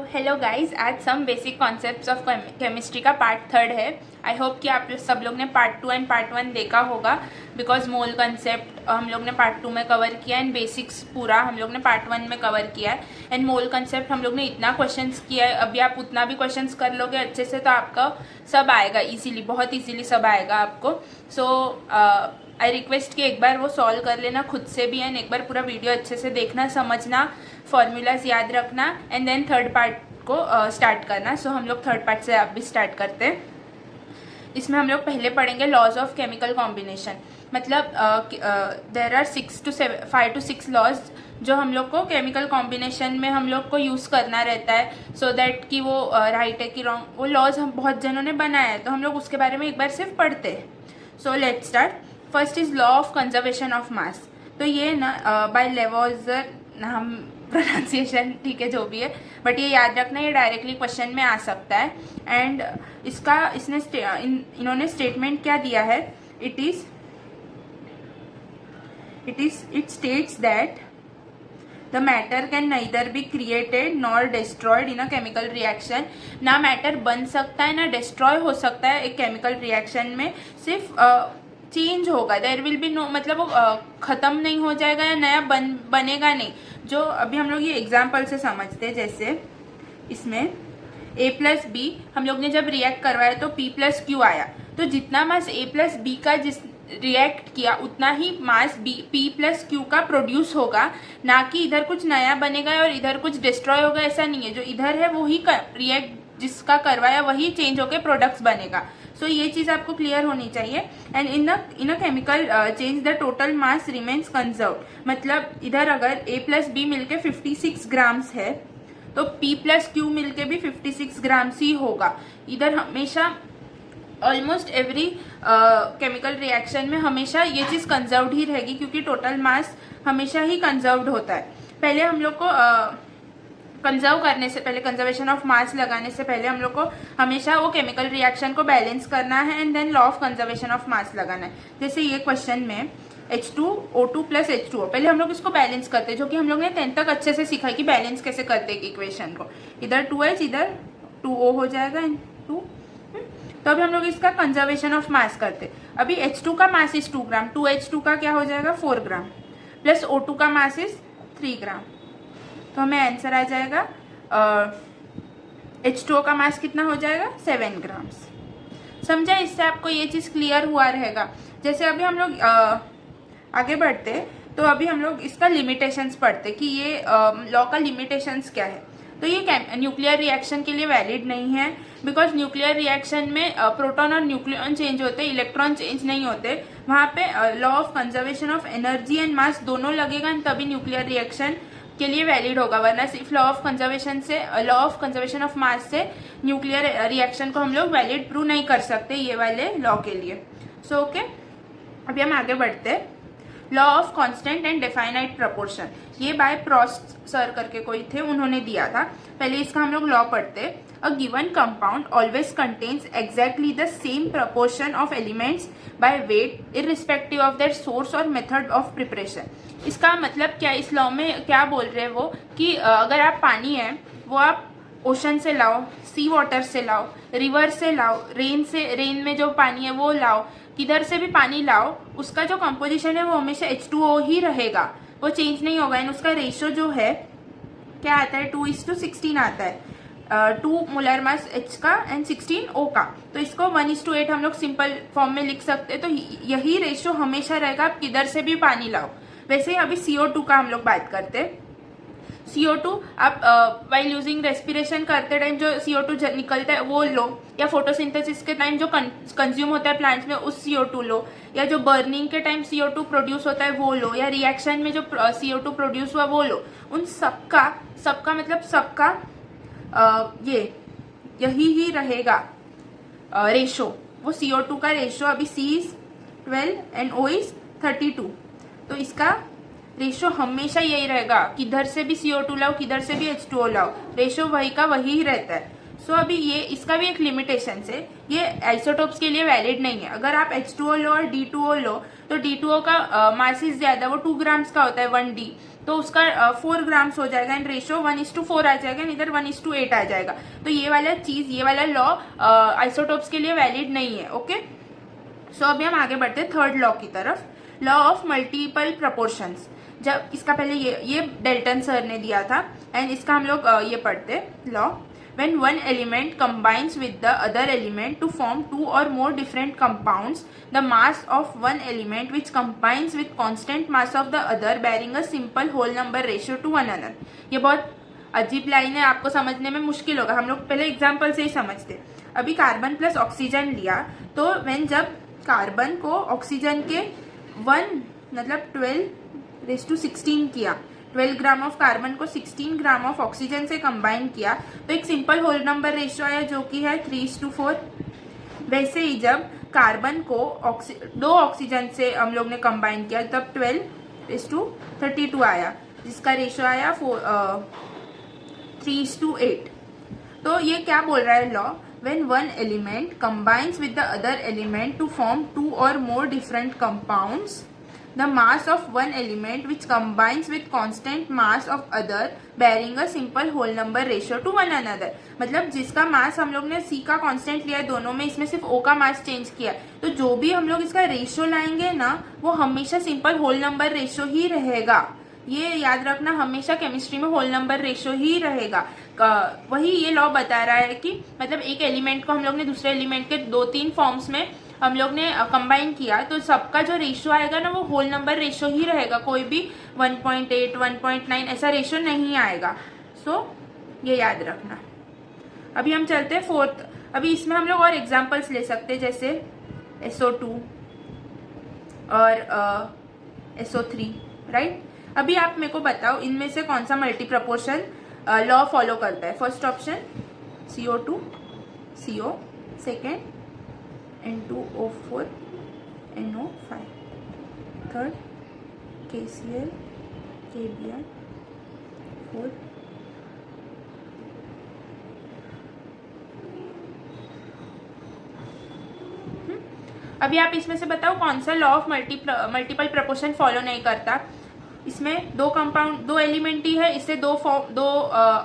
Hello guys, आज some basic concepts of chemistry का part 3 है। आई होप कि आप सब लोग ने पार्ट 2 एंड पार्ट 1 देखा होगा, बिकॉज मोल कंसेप्ट हम लोग ने पार्ट 2 में कवर किया एंड बेसिक्स पूरा हम लोग ने पार्ट 1 में कवर किया है। एंड मोल कंसेप्ट हम लोग ने इतना क्वेश्चंस किया है, अभी आप उतना भी क्वेश्चंस कर लोगे अच्छे से तो आपका सब आएगा इजीली, बहुत इजीली सब आएगा आपको। सो आई रिक्वेस्ट कि एक बार वो सॉल्व कर लेना खुद से भी एंड एक बार पूरा वीडियो अच्छे से देखना, समझना, फॉर्मूलाज याद रखना एंड देन थर्ड पार्ट को स्टार्ट करना। सो हम लोग थर्ड पार्ट से आप भी स्टार्ट करते हैं। इसमें हम लोग पहले पढ़ेंगे लॉज ऑफ केमिकल कॉम्बिनेशन। मतलब देर आर 5 to 6 लॉज जो हम लोग को केमिकल कॉम्बिनेशन में हम लोग को यूज़ करना रहता है, सो दैट कि वो राइट है कि रॉन्ग, वो लॉज हम बहुत जनों ने बनाया है तो हम लोग उसके बारे में एक बार सिर्फ पढ़ते हैं। So let start. First is law of conservation of मास। तो ये ना बाय लेवोजर, हम प्रोनाउंसिएशन ठीक है जो भी है, बट ये याद रखना, ये डायरेक्टली क्वेश्चन में आ सकता है। एंड इसका इन्होंने स्टेटमेंट क्या दिया है, it states that the matter can neither be created nor destroyed in a chemical reaction. ना मैटर बन सकता है ना डिस्ट्रॉय हो सकता है एक केमिकल रिएक्शन में, सिर्फ चेंज होगा। देयर विल बी नो, मतलब वो खत्म नहीं हो जाएगा या नया बनेगा नहीं। जो अभी हम लोग ये एग्जाम्पल से समझते हैं, जैसे इसमें A+B हम लोग ने जब रिएक्ट करवाया तो P+Q आया, तो जितना मास A+B का जिस रिएक्ट किया उतना ही मास P+Q का प्रोड्यूस होगा, ना कि इधर कुछ नया बनेगा और इधर कुछ डिस्ट्रॉय होगा। ऐसा नहीं है, जो इधर है वही रिएक्ट जिसका करवाया वही चेंज होकर प्रोडक्ट्स बनेगा। सो ये चीज आपको क्लियर होनी चाहिए। And in a chemical change the total mass remains conserve. मतलब इधर अगर A+B मिलके 56 ग्राम्स है तो P+Q मिलके भी 56 ग्राम्स ही होगा। इधर हमेशा ऑलमोस्ट एवरी केमिकल रिएक्शन में हमेशा ये चीज कंजर्व्ड ही रहेगी, क्योंकि टोटल मास हमेशा ही कंजर्व्ड होता है। पहले हम लोग को कंजर्व करने से पहले, कंजर्वेशन ऑफ मास लगाने से पहले हम लोग को हमेशा वो केमिकल रिएक्शन को बैलेंस करना है and then law of conservation of mass लगाना है। जैसे ये क्वेश्चन में H2O2 + H2O, पहले हम लोग इसको बैलेंस करते हैं, जो कि हम लोग ने 10th तक अच्छे से सीखा है कि बैलेंस कैसे करते हैं इक्वेशन को। इधर 2H इधर 2O हो जाएगा एंड 2। तो अभी हम लोग इसका कंजर्वेशन ऑफ मास करते। अभी H2 का मास इज 2 ग्राम, 2H2 का क्या हो जाएगा 4 ग्राम, प्लस O2 का मास इज 3 ग्राम। तो हमें आंसर आ जाएगा H2O का मास कितना हो जाएगा 7 ग्राम्स। समझा? इससे आपको ये चीज क्लियर हुआ रहेगा। जैसे अभी हम लोग आगे बढ़ते, तो अभी हम लोग इसका लिमिटेशंस पढ़ते कि ये लॉ का लिमिटेशंस क्या है। तो ये न्यूक्लियर रिएक्शन के लिए वैलिड नहीं है, बिकॉज न्यूक्लियर रिएक्शन में प्रोटॉन और न्यूक्लियन चेंज होते, इलेक्ट्रॉन चेंज नहीं होते। वहां पे law of conservation of energy and mass दोनों लगेगा, तभी न्यूक्लियर रिएक्शन के लिए वैलिड होगा। वरना सिर्फ लॉ ऑफ कंजर्वेशन ऑफ मास से न्यूक्लियर रिएक्शन को हम लोग वैलिड प्रूव नहीं कर सकते ये वाले लॉ के लिए। सो ओके, अभी हम आगे बढ़ते हैं। Law of constant and definite proportion, ये बाय प्रोस्ट सर करके कोई थे, उन्होंने दिया था। पहले इसका हम लोग लॉ पढ़ते। A given compound always contains exactly the same proportion of elements by weight irrespective of their source और मेथड ऑफ प्रिपरेशन। इसका मतलब क्या, इस लॉ में क्या बोल रहे हैं वो कि अगर आप पानी है वो आप ओशन से लाओ, सी वाटर से लाओ, रिवर से लाओ, रेन में जो पानी है वो लाओ, किधर से भी पानी लाओ, उसका जो कंपोजिशन है वो हमेशा H2O ही रहेगा, वो चेंज नहीं होगा। एंड उसका रेशियो जो है क्या आता है 2:16 आता है। 2 मोलर मास H का एंड 16 O का। तो इसको 1:8 हम लोग सिंपल फॉर्म में लिख सकते हैं। तो यही रेशियो हमेशा रहेगा, आप किधर से भी पानी लाओ। वैसे ही अभी CO2 का हम लोग बात करते हैं। CO2 आप वाइल यूजिंग रेस्पिरेशन करते टाइम जो CO2 निकलता है वो लो, या फोटोसिंथेसिस के टाइम जो कंज्यूम होता है प्लांट्स में उस CO2 लो, या जो बर्निंग के टाइम CO2 प्रोड्यूस होता है वो लो, या रिएक्शन में जो CO2 प्रोड्यूस हुआ वो लो। उन सबका मतलब सबका यही ही रहेगा रेशो। वो CO2 का रेशो अभी C is 12 and O is 32, तो इसका रेशो हमेशा यही रहेगा, किधर से भी CO2 लाओ, किधर से भी H2O लाओ, रेशो वही का वही ही रहता है। सो अभी ये इसका भी एक लिमिटेशन है, ये आइसोटोप्स के लिए वैलिड नहीं है। अगर आप H2O लो और D2O लो तो D2O का मास ज्यादा, वो 2 ग्राम्स का होता है 1D, तो उसका 4 ग्राम्स हो जाएगा एंड रेशियो 1:4 आ जाएगा, इधर 1:8 आ जाएगा। तो ये वाला चीज, ये वाला लॉ आइसोटोप्स के लिए वैलिड नहीं है। ओके, सो अभी हम आगे बढ़ते हैं थर्ड लॉ की तरफ, लॉ ऑफ मल्टीपल प्रपोर्शंस। जब इसका पहले ये डेल्टन सर ने दिया था एंड इसका हम लोग ये पढ़ते law, when one element combines with the other element to form two or more different compounds, the mass of one element which combines with constant mass of the other bearing a simple whole number ratio to one another। ये बहुत अजीब line है, आपको समझने में मुश्किल होगा, हम लोग पहले एग्जाम्पल से ही समझते। अभी कार्बन प्लस ऑक्सीजन लिया तो when जब कार्बन को ऑक्सीजन के 1 मतलब 12:16 किया, 12 ग्राम ऑफ कार्बन को 16 ग्राम ऑफ ऑक्सीजन से कंबाइन किया तो एक सिंपल होल नंबर रेशियो आया जो कि है 3:4। वैसे ही जब कार्बन को 2 ऑक्सीजन से हम लोग ने कंबाइन किया तब 12:32 आया जिसका रेशियो आया 3:8। तो ये क्या बोल रहा है law, when one element combines with the other element to form 2 or more different compounds, the mass of one element which combines with constant mass of other bearing a simple whole number ratio to one another। मतलब जिसका मास हम लोग ने C का constant लिया है दोनों में, इसमें सिर्फ O का मास चेंज किया, तो जो भी हम लोग इसका रेशियो लाएंगे ना वो हमेशा सिंपल होल नंबर रेशियो ही रहेगा। ये याद रखना, हमेशा केमिस्ट्री में होल नंबर रेशियो ही रहेगा। वही ये लॉ बता रहा है कि मतलब एक एलिमेंट को हम लोग ने दूसरे एलिमेंट के 2-3 फॉर्म्स में हम लोग ने कंबाइन किया तो सबका जो रेशियो आएगा ना वो होल नंबर रेशियो ही रहेगा, कोई भी 1.8 1.9 ऐसा रेशियो नहीं आएगा। सो ये याद रखना। अभी हम चलते हैं फोर्थ। अभी इसमें हम लोग और एग्जांपल्स ले सकते हैं जैसे SO2 और SO3, राइट। अभी आप मेरे को बताओ इनमें से कौन सा मल्टी प्रपोर्शन लॉ फॉलो करता है। First option CO2 CO, second N2O4 NO5, third KCl KBr, fourth अभी आप इसमें से बताओ कौन सा law of multiple proportion follow नहीं करता। इसमें 2 कंपाउंड 2 एलिमेंट ही है, इससे 2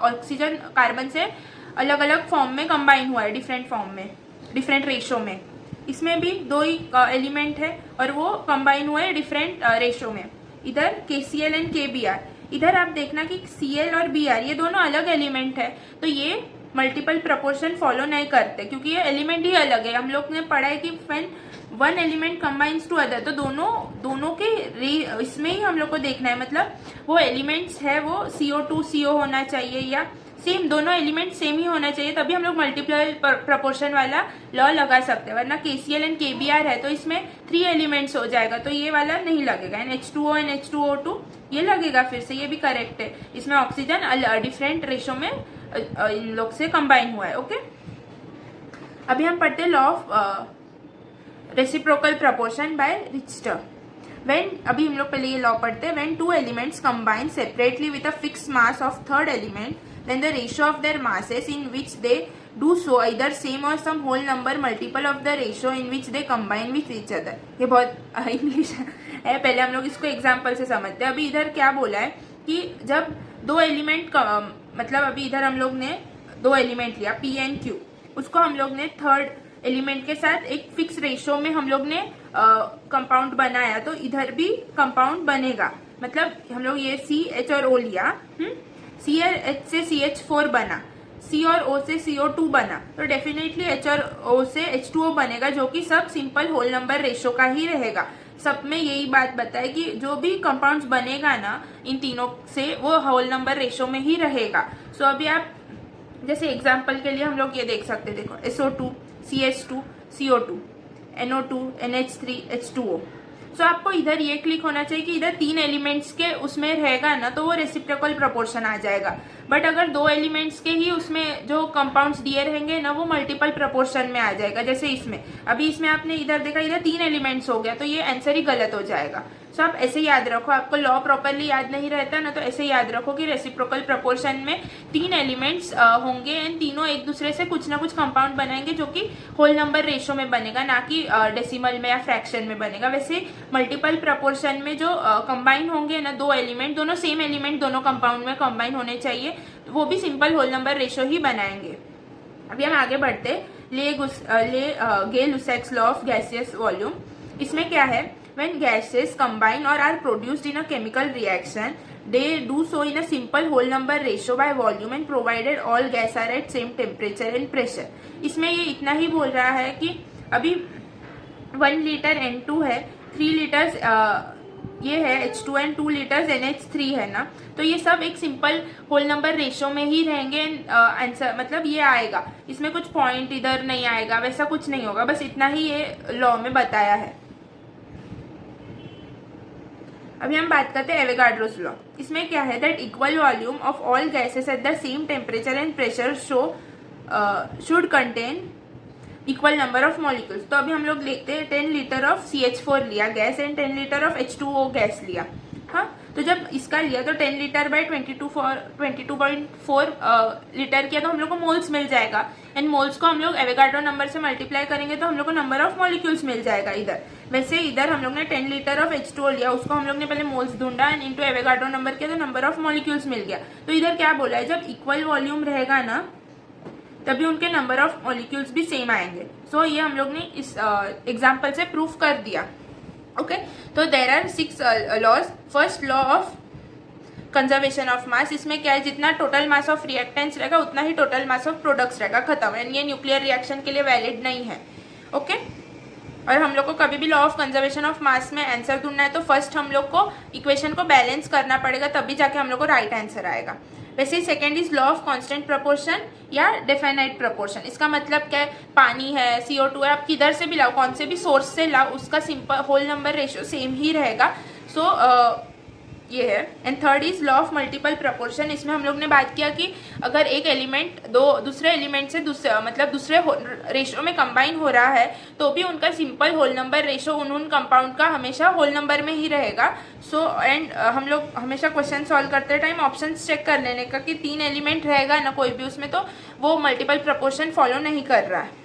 ऑक्सीजन कार्बन से अलग अलग फॉर्म में कंबाइन हुआ है, डिफरेंट फॉर्म में, डिफरेंट रेशियो में। इसमें भी 2 ही एलिमेंट है और वो कंबाइन हुए हैं डिफरेंट रेशियो में। इधर KCl एंड KBr, इधर आप देखना कि Cl और Br ये दोनों अलग एलिमेंट है तो ये मल्टीपल प्रपोर्शन फॉलो नहीं करते क्योंकि ये एलिमेंट ही अलग है। हम लोग ने पढ़ा है कि when one element combines to other, तो दोनों के इसमें ही हम लोग को देखना है, मतलब वो एलिमेंट्स है वो CO2 CO होना चाहिए या सेम, दोनों एलिमेंट सेम ही होना चाहिए, तभी हम लोग मल्टीपल प्रपोर्शन वाला लॉ लगा सकते हैं। वरना KCl एंड KBr है तो इसमें 3 एलिमेंट्स हो जाएगा तो ये वाला नहीं लगेगा। एंड H2O एंड H2O2 ये लगेगा, फिर से ये भी करेक्ट है। इसमें ऑक्सीजन डिफरेंट रेशियो में इन लोग से कंबाइन हुआ है। ओके, अभी हम पढ़ते हैं law of reciprocal proportion by Richter. When, अभी हम लोग पहले ये लॉ पढ़ते हैं, when 2 elements combine separately with a fixed mass of third element then the ratio of their masses in which they do so either same or some whole number multiple of the ratio in which they combine with each other। ये बहुत English है, पहले हम लोग इसको example से समझते हैं। अभी इधर क्या बोला है कि जब 2 एलिमेंट का मतलब अभी इधर हम लोग ने 2 एलिमेंट लिया P and Q, उसको हम लोग ने थर्ड एलिमेंट के साथ एक फिक्स रेशियो में हम लोग ने कंपाउंड बनाया तो इधर भी कंपाउंड बनेगा। मतलब हम लोग ये C H और O लिया, C और H से CH4 बना, C और O से CO2 बना, तो डेफिनेटली H और O से H2O बनेगा जो कि सब सिंपल होल नंबर रेशियो का ही रहेगा। सब में यही बात बताए कि जो भी कंपाउंड्स बनेगा ना इन तीनों से वो होल नंबर रेशियो में ही रहेगा। सो अभी आप जैसे एग्जांपल के लिए हम लोग ये देख सकते हैं, देखो SO2 CH2 CO2 NO2 NH3 H2O। सो आपको इधर ये क्लिक होना चाहिए कि इधर 3 एलिमेंट्स के उसमें रहेगा ना तो वो रेसिप्रोकल प्रपोर्शन आ जाएगा। बट अगर 2 एलिमेंट्स के ही उसमें जो कंपाउंड्स दिए रहेंगे ना वो मल्टीपल प्रपोर्शन में आ जाएगा। जैसे इसमें अभी इसमें आपने इधर देखा, इधर 3 एलिमेंट्स हो गया तो ये आंसर ही गलत हो जाएगा। सो आप ऐसे याद रखो, आपको लॉ प्रॉपरली याद नहीं रहता ना, तो ऐसे याद रखो कि रेसिप्रोकल प्रपोर्शन में 3 एलिमेंट्स होंगे एंड तीनों एक दूसरे से कुछ ना कुछ कंपाउंड बनाएंगे जो कि होल नंबर रेशो में बनेगा, ना कि डेसिमल में या फ्रैक्शन में बनेगा। वैसे मल्टीपल प्रपोर्शन में जो कंबाइन होंगे ना 2 एलिमेंट, दोनों सेम एलिमेंट दोनों कंपाउंड में कंबाइन होने चाहिए, वो भी सिंपल होल नंबर रेशो ही बनाएंगे। अभी हम आगे बढ़ते, Gay-Lussac's law of gaseous volume. इसमें क्या है, when gases combine or are produced in a chemical reaction, they do so in a simple whole number ratio by volume and provided all gas are at same temperature and pressure। इसमें ये इतना ही बोल रहा है कि अभी 1 litre N2 है, 3 litres ये है H2 एंड 2 लीटर्स NH3 है ना, तो ये सब एक सिंपल होल नंबर रेशो में ही रहेंगे। आंसर मतलब ये आएगा, इसमें कुछ पॉइंट इधर नहीं आएगा, वैसा कुछ नहीं होगा, बस इतना ही ये लॉ में बताया है। अभी हम बात करते हैं एवोगाड्रोस लॉ। इसमें क्या है, that equal volume of all gases at the same temperature and pressure should contain equal number of molecules. तो अभी हम लोग लिखते हैं 10 लीटर ऑफ CH4 लिया gas and 10 litre of H2O gas लिया। हाँ, तो जब इसका लिया तो 10 लीटर बाई 22.4 लीटर किया तो हम लोग को मोल्स मिल जाएगा, एंड मोल्स को हम लोग एवोगाड्रो नंबर से मल्टीप्लाई करेंगे तो हम लोग को नंबर ऑफ मॉलिक्यूल्स मिल जाएगा इधर। वैसे इधर हम लोग ने 10 लीटर ऑफ H2O लिया, उसको हम लोग ने पहले मोल्स ढूंढा एंड इनटू एवोगाड्रो नंबर किया तो नंबर ऑफ मॉलिक्यूल्स मिल गया। तो इधर क्या बोला है, जब इक्वल वॉल्यूम रहेगा ना तभी उनके नंबर ऑफ मॉलिक्यूल्स भी सेम आएंगे। सो ये हम लोग ने इस एग्जाम्पल से प्रूफ कर दिया। ओके, तो there are 6 laws. First law of conservation of mass, इसमें क्या है, जितना टोटल मास ऑफ रिएक्टेंट्स रहेगा उतना ही टोटल मास ऑफ प्रोडक्ट्स रहेगा, खत्म। एंड ये न्यूक्लियर रिएक्शन के लिए वैलिड नहीं है। ओके, और हम लोग को कभी भी लॉ ऑफ कंजर्वेशन ऑफ मास में आंसर ढूंढना है तो फर्स्ट हम लोग को इक्वेशन को बैलेंस करना पड़ेगा, तभी जाके हम लोग को राइट आंसर आएगा। वैसे second is law of constant proportion या डेफिनाइट प्रपोर्शन। इसका मतलब क्या है, पानी है, CO2 है, आप किधर से भी लाओ, कौन से भी सोर्स से लाओ, उसका simple whole number ratio same ही रहेगा। सो ये है। And third is law of multiple proportion. इसमें हम लोग ने बात किया कि अगर एक एलिमेंट दूसरे एलिमेंट से दूसरे रेशो में कंबाइन हो रहा है तो भी उनका सिंपल होल नंबर रेशो उन कंपाउंड का हमेशा होल नंबर में ही रहेगा। सो एंड हम लोग हमेशा क्वेश्चन सॉल्व करते टाइम ऑप्शन चेक कर लेने का कि 3 एलिमेंट रहेगा ना कोई भी उसमें, तो वो मल्टीपल प्रपोर्शन फॉलो नहीं कर रहा है।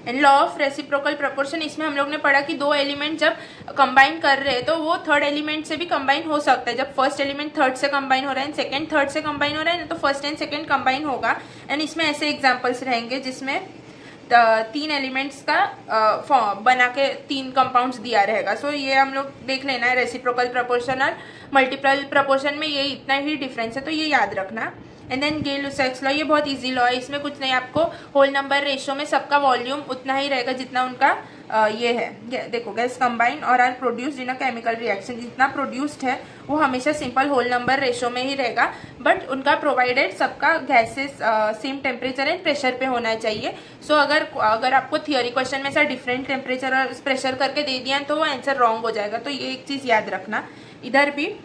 And law of reciprocal proportion, इसमें हम लोग ने पढ़ा कि 2 एलिमेंट जब कंबाइन कर रहे हैं तो वो थर्ड एलिमेंट से भी कंबाइन हो सकता है। जब फर्स्ट एलिमेंट थर्ड से कंबाइन हो रहा है, सेकंड थर्ड से कंबाइन हो रहा है ना, तो फर्स्ट एंड सेकंड कंबाइन होगा। एंड इसमें ऐसे एग्जांपल्स रहेंगे जिसमें 3 एलिमेंट्स का बना के 3 कंपाउंड्स दिया रहेगा। सो ये हम लोग देख लेना है, रेसिप्रोकल प्रपोर्शन और मल्टीपल प्रपोर्शन में ये इतना ही डिफरेंस है, तो ये याद रखना। एंड देन गे-लुसैक्स लॉ, ये बहुत इजी लॉ है, इसमें कुछ नहीं, आपको होल नंबर रेशो में सबका वॉल्यूम उतना ही रहेगा जितना उनका ये है। देखो, गैस कंबाइन और are produced in a chemical reaction, जितना प्रोड्यूस्ड है वो हमेशा सिंपल होल नंबर रेशो में ही रहेगा, बट उनका प्रोवाइडेड सबका gases same temperature and pressure पे होना चाहिए। सो अगर आपको थियोरी क्वेश्चन में ऐसा डिफरेंट टेम्परेचर और प्रेशर करके दे दिया तो वो आंसर रॉन्ग हो जाएगा। तो ये एक चीज़ याद रखना, इधर भी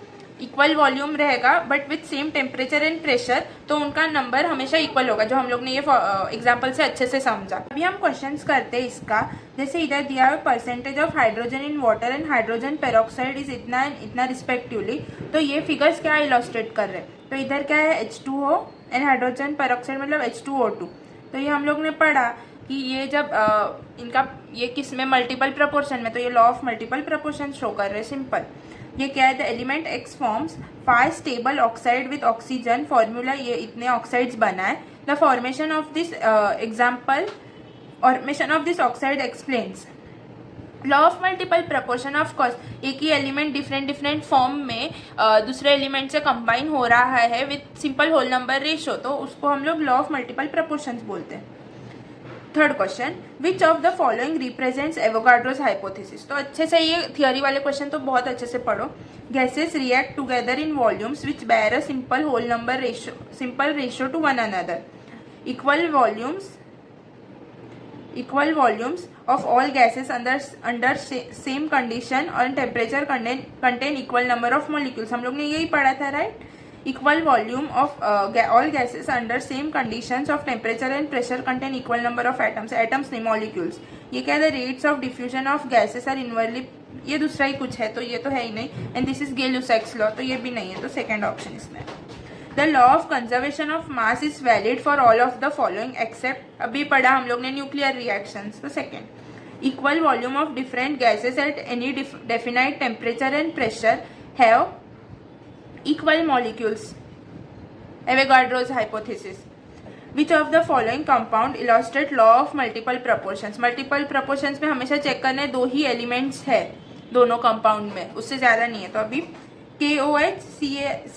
इक्वल वॉल्यूम रहेगा but with same temperature and pressure, तो उनका नंबर हमेशा इक्वल होगा, जो हम लोग ने ये एग्जांपल से अच्छे से समझा। अभी हम क्वेश्चंस करते हैं इसका। जैसे इधर दिया है percentage of hydrogen in water and hydrogen peroxide is इतना एंड इतना रिस्पेक्टिवली, तो ये फिगर्स क्या इलस्ट्रेट कर रहे हैं। तो इधर क्या है, H2O एंड हाइड्रोजन पेरोक्साइड मतलब H2O2। तो ये हम लोग ने पढ़ा कि ये जब इनका ये किस में मल्टीपल प्रपोर्शन में, तो ये law of multiple proportion show कर रहे हैं। सिंपल, ये क्या है, the element X forms 5 stable oxide with oxygen, formula ये इतने ऑक्साइड्स बना है। The formation of this formation of this oxide explains law of multiple proportion. Of course एक ही एलिमेंट डिफरेंट फॉर्म में दूसरे एलिमेंट से कंबाइन हो रहा है with simple whole number ratio, तो उसको हम लोग लॉ ऑफ मल्टीपल प्रपोर्शंस बोलते हैं। Third question, which of the following represents Avogadro's hypothesis. तो अच्छे से ये थियोरी वाले क्वेश्चन तो बहुत अच्छे से पढ़ो। Gases react together in volumes which bear a simple whole number ratio to one another. Equal volumes of all gases under same condition and temperature contain equal number of molecules। हम लोग ने यही पढ़ा था, right. Equal volume of all gases under same conditions of temperature and pressure contain equal number of atoms नहीं molecules। ये क्या है, the rates of diffusion of gases are ये दूसरा ही कुछ है, तो ये तो है ही नहीं। एंड दिस इज गे-लुसाक्स लॉ, तो ये भी नहीं है, तो सेकेंड ऑप्शन इसमें। The law of conservation of mass is valid for all of the following except, अभी पढ़ा हम लोग ने न्यूक्लियर रिएक्शंस, तो second. Equal volume of different gases at any definite temperature and pressure have equal molecules, Avogadro's hypothesis. Which of the following compound illustrate law of multiple proportions. Multiple proportions में हमेशा check करने दो ही elements है दोनों compound में, उससे ज्यादा नहीं है। तो अभी KOH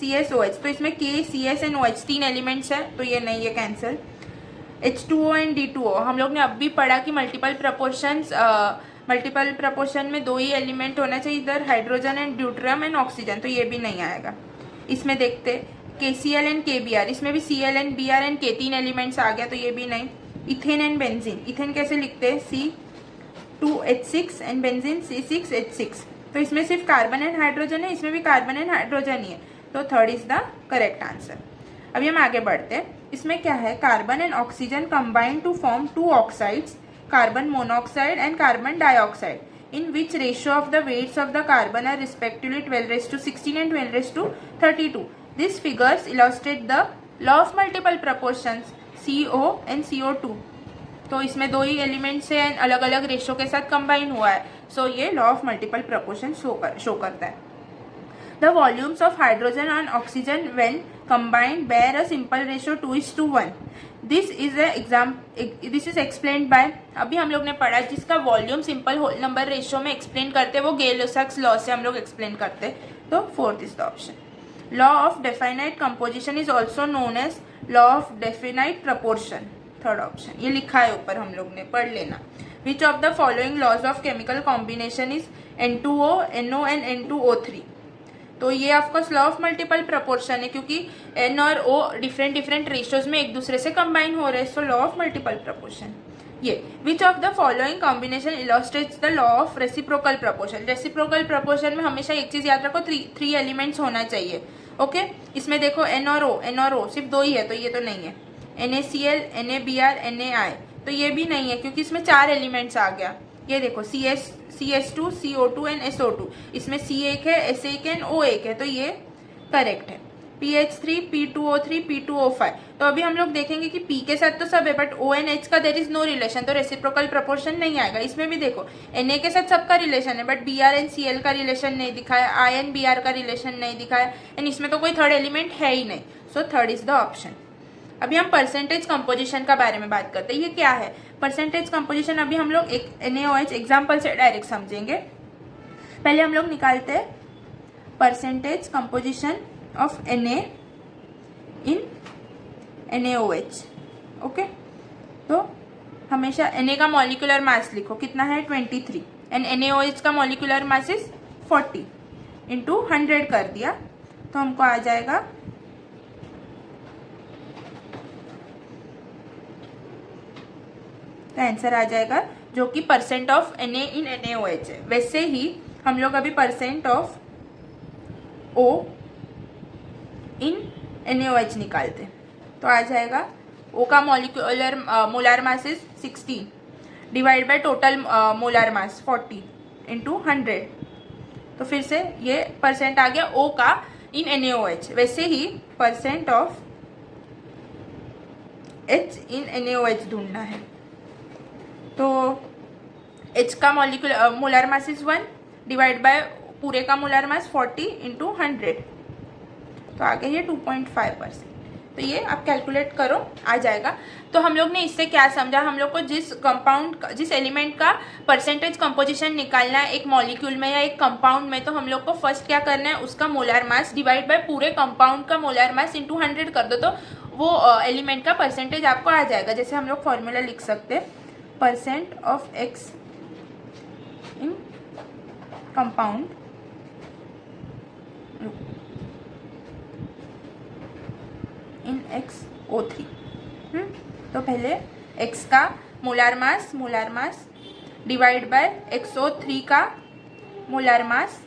CSOH, तो इसमें K CS एंड OH तीन एलिमेंट्स है, तो ये नहीं है, कैंसिल। H2O एंड D2O, हम लोग ने अब भी पढ़ा कि मल्टीपल प्रपोर्शन में दो ही एलिमेंट होना चाहिए, इधर hydrogen and deuterium and oxygen, तो ये भी नहीं आएगा। इसमें देखते KCl एंड KBr, इसमें भी Cl and Br and K तीन एलिमेंट्स आ गया, तो ये भी नहीं। इथेन एंड बेंजीन, इथेन कैसे लिखते हैं, C2H6 एंड बेंजीन C6H6, तो इसमें सिर्फ कार्बन एंड हाइड्रोजन है, इसमें भी कार्बन एंड हाइड्रोजन ही है, तो third is the correct answer. अभी हम आगे बढ़ते हैं। इसमें क्या है, carbon and oxygen combine to form two oxides, carbon monoxide and carbon dioxide, in which ratio of the weights of the carbon are respectively 12⁻16 and 12⁻32. These figures illustrate the law of multiple proportions CO and CO2. तो इसमें दो ही elements है, अलग अलग ratio के साथ combine हुआ है, सो ये law of multiple proportion show करता है। The volumes of hydrogen and oxygen when combined bear a simple ratio 2:1. This is explained by, अभी हम लोग ने पढ़ा जिसका volume simple whole number ratio में एक्सप्लेन करते हैं वो गे-लुसाक्स लॉ से हम लोग एक्सप्लेन करते हैं, तो fourth is the option. Law of definite composition is also known as law of definite proportion, third option, ये लिखा है ऊपर, हम लोग ने पढ़ लेना। Which of the following laws of chemical combination is N2O, NO and N2O3, तो ये of course law of multiple proportion है, क्योंकि N और O डिफरेंट रेशियोज में एक दूसरे से कंबाइन हो रहे हैं, so law of multiple proportion. ये which of the following combination illustrates the law of reciprocal proportion. Reciprocal proportion में हमेशा एक चीज याद रखो, थ्री एलिमेंट्स होना चाहिए, ओके। इसमें देखो N और O सिर्फ दो ही है, तो ये तो नहीं है। NaCl, NaBr, NaI, तो ये भी नहीं है क्योंकि इसमें चार एलिमेंट्स आ गया। ये देखो CS2, CO2 एंड SO2, इसमें C एक है, S एक है, O एक है, तो ये करेक्ट है। PH3, P2O3, P2O5, तो अभी हम लोग देखेंगे कि P के साथ तो सब है, बट O एंड H का देयर इज नो रिलेशन, तो रेसिप्रोकल प्रपोर्शन नहीं आएगा। इसमें भी देखो Na के साथ सबका रिलेशन है, बट Br एंड Cl का रिलेशन नहीं दिखाया, I एंड Br का रिलेशन नहीं दिखाया, एंड इसमें तो कोई थर्ड एलिमेंट है ही नहीं, so third is the option. अभी हम परसेंटेज कंपोजिशन का बारे में बात करते हैं। ये क्या है परसेंटेज कंपोजिशन, अभी हम लोग एक NaOH एग्जाम्पल से डायरेक्ट समझेंगे। पहले हम लोग निकालते हैं percentage composition of Na in NaOH, okay. तो हमेशा Na का मॉलिक्यूलर मास लिखो, कितना है 23, एंड NaOH का मॉलिक्यूलर मास इज 40 इंटू 100 कर दिया, तो हमको आ जाएगा तो आंसर आ जाएगा जो कि percent of Na in NaOH है। वैसे ही हम लोग अभी percent of O in NaOH निकालते, तो आ जाएगा O का molecular molar mass is 16 divide by total molar mass 40 into 100, तो फिर से ये परसेंट आ गया O का इन NaOH। वैसे ही percent of H in NaOH ढूंढना है, तो H का molecular molar mass is 1 divide by पूरे का मोलार मास 40 इंटू 100, तो आ गया ये 2.5%। तो ये आप कैलकुलेट करो, आ जाएगा। तो हम लोग ने इससे क्या समझा, हम लोग को जिस एलिमेंट का परसेंटेज कंपोजिशन निकालना है एक मॉलिक्यूल में या एक कंपाउंड में, तो हम लोग को फर्स्ट क्या करना है, उसका मोलार मास डिवाइड बाय पूरे कंपाउंड का मोलार मास इंटू 100 कर दो, तो वो एलिमेंट का परसेंटेज आपको आ जाएगा। जैसे हम लोग फॉर्मूला लिख सकते हैं, percent of X in compound in XO3। तो पहले X का molar mass divide by XO3 का मोलार मास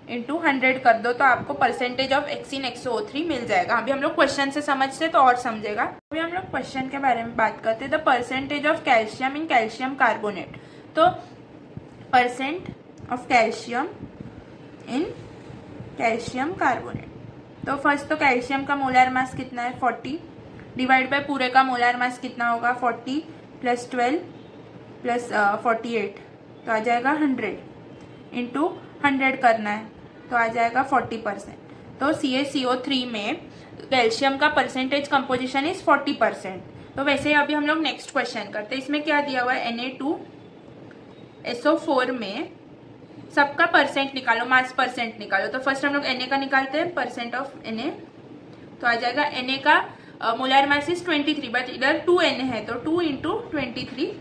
इंटू 100 कर दो, तो आपको percentage of X in XO3 मिल जाएगा। अभी हम लोग क्वेश्चन से समझते तो और समझेगा। अभी हम लोग क्वेश्चन के बारे में बात करते हैं, the percentage of calcium in calcium carbonate. तो percent of calcium in calcium carbonate. तो फर्स्ट तो कैल्शियम का मोलर मास कितना है 40, डिवाइड बाय पूरे का मोलर मास कितना होगा 40 + 12 + 48, तो आ जाएगा 100 इंटू 100 करना है तो आ जाएगा 40%। तो CaCO3 में कैल्शियम का परसेंटेज कंपोजिशन इज 40%। तो वैसे ही अभी हम लोग नेक्स्ट क्वेश्चन करते हैं। इसमें क्या दिया हुआ है Na2SO4 में सबका परसेंट निकालो, मास परसेंट निकालो। तो फर्स्ट हम लोग Na का निकालते हैं, परसेंट ऑफ Na, तो आ जाएगा Na का मोलर मास इज 23, बट इधर 2Na है तो 2 × 23